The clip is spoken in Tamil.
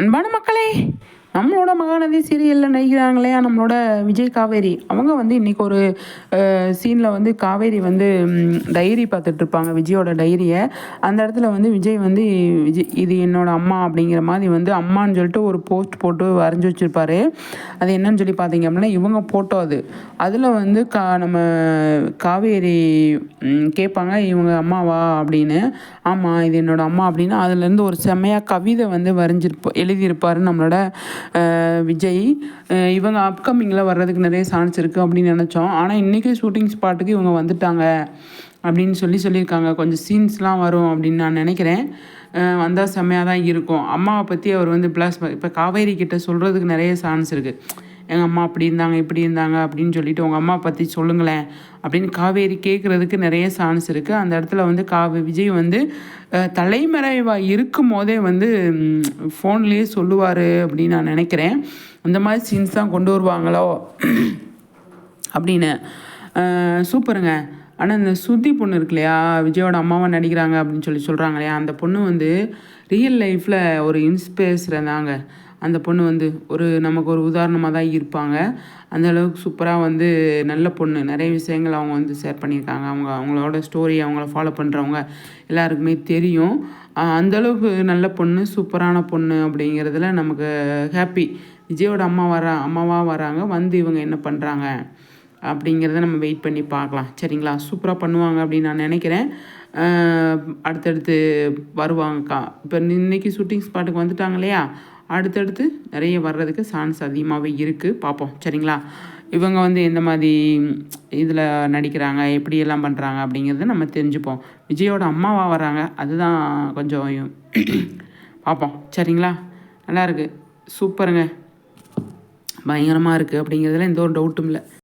அன்பான மக்களே, நம்மளோட மகாநதி சீரியலில் நடிக்கிறாங்க இல்லையா நம்மளோட விஜய் காவேரி, அவங்க வந்து இன்றைக்கி ஒரு சீனில் வந்து காவேரி வந்து டைரி பார்த்துட்ருப்பாங்க, விஜயோட டைரியை. அந்த இடத்துல வந்து விஜய் வந்து இது என்னோடய அம்மா அப்படிங்கிற மாதிரி வந்து அம்மான்னு சொல்லிட்டு ஒரு போஸ்ட் போட்டு வரைஞ்சி வச்சுருப்பாரு. அது என்னன்னு சொல்லி பார்த்தீங்க அப்படின்னா இவங்க ஃபோட்டோ அது. அதில் வந்து நம்ம காவேரி கேட்பாங்க, இவங்க அம்மாவா அப்படின்னு. ஆமாம், இது என்னோடய அம்மா அப்படின்னா அதுலேருந்து ஒரு செம்மையாக கவிதை வந்து எழுதியிருப்பார் நம்மளோட விஜய். இவங்க அப்கமிங்கில் வர்றதுக்கு நிறைய சான்ஸ் இருக்குது அப்படின்னு நினச்சோம். ஆனால் இன்றைக்கி ஷூட்டிங் ஸ்பாட்டுக்கு இவங்க வந்துட்டாங்க அப்படின்னு சொல்லியிருக்காங்க. கொஞ்சம் சீன்ஸ்லாம் வரும் அப்படின்னு நான் நினைக்கிறேன். வந்தால் செம்மையாக தான் இருக்கும். அம்மாவை பற்றி அவர் வந்து ப்ளஸ் இப்போ காவேரி கிட்ட சொல்கிறதுக்கு நிறைய சான்ஸ் இருக்குது. எங்கள் அம்மா அப்படி இருந்தாங்க இப்படி இருந்தாங்க அப்படின்னு சொல்லிட்டு உங்கள் அம்மா பற்றி சொல்லுங்களேன் அப்படின்னு காவேரி கேட்குறதுக்கு நிறைய சான்ஸ் இருக்குது. அந்த இடத்துல வந்து விஜய் வந்து தலைமறைவாக இருக்கும் போதே வந்து ஃபோன்லேயே சொல்லுவார் அப்படின்னு நான் நினைக்கிறேன். அந்த மாதிரி சீன்ஸ் தான் கொண்டு வருவாங்களோ அப்படின்னு. சூப்பருங்க. ஆனால் இந்த சுத்தி பொண்ணு இருக்கு இல்லையா, விஜயோட அம்மாவை நடிக்கிறாங்க அப்படின்னு சொல்கிறாங்க இல்லையா, அந்த பொண்ணு வந்து ரியல் லைஃப்பில் ஒரு இன்ஸ்பிரேஷன் தாங்க. அந்த பொண்ணு வந்து நமக்கு ஒரு உதாரணமாக தான் இருப்பாங்க. அந்த அளவுக்கு சூப்பராக வந்து நல்ல பொண்ணு. நிறைய விஷயங்கள் அவங்க வந்து ஷேர் பண்ணியிருக்காங்க. அவங்களோட ஸ்டோரி அவங்கள ஃபாலோ பண்ணுறவங்க எல்லாருக்குமே தெரியும். அந்தளவுக்கு நல்ல பொண்ணு, சூப்பரான பொண்ணு அப்படிங்கிறதுல நமக்கு ஹாப்பி. விஜயோட அம்மாவாக வராங்க, வந்து இவங்க என்ன பண்ணுறாங்க அப்படிங்கிறத நம்ம வெயிட் பண்ணி பார்க்கலாம். சரிங்களா? சூப்பராக பண்ணுவாங்க அப்படின்னு நான் நினைக்கிறேன். அடுத்தடுத்து வருவாங்கக்கா. இப்போ இன்றைக்கி ஷூட்டிங் ஸ்பாட்டுக்கு வந்துட்டாங்க இல்லையா, அடுத்தடுத்து நிறைய வர்றதுக்கு சான்ஸ் அதிகமாகவே இருக்குது. பார்ப்போம். சரிங்களா? இவங்க வந்து எந்த மாதிரி இதில் நடிக்கிறாங்க, எப்படியெல்லாம் பண்ணுறாங்க அப்படிங்கிறத நம்ம தெரிஞ்சுப்போம். விஜயோட அம்மாவாக வராங்க, அதுதான் கொஞ்சம் பார்ப்போம். சரிங்களா? நல்லாயிருக்கு, சூப்பருங்க, பயங்கரமாக இருக்குது அப்படிங்கிறதுல எந்த ஒரு டவுட்டும் இல்லை.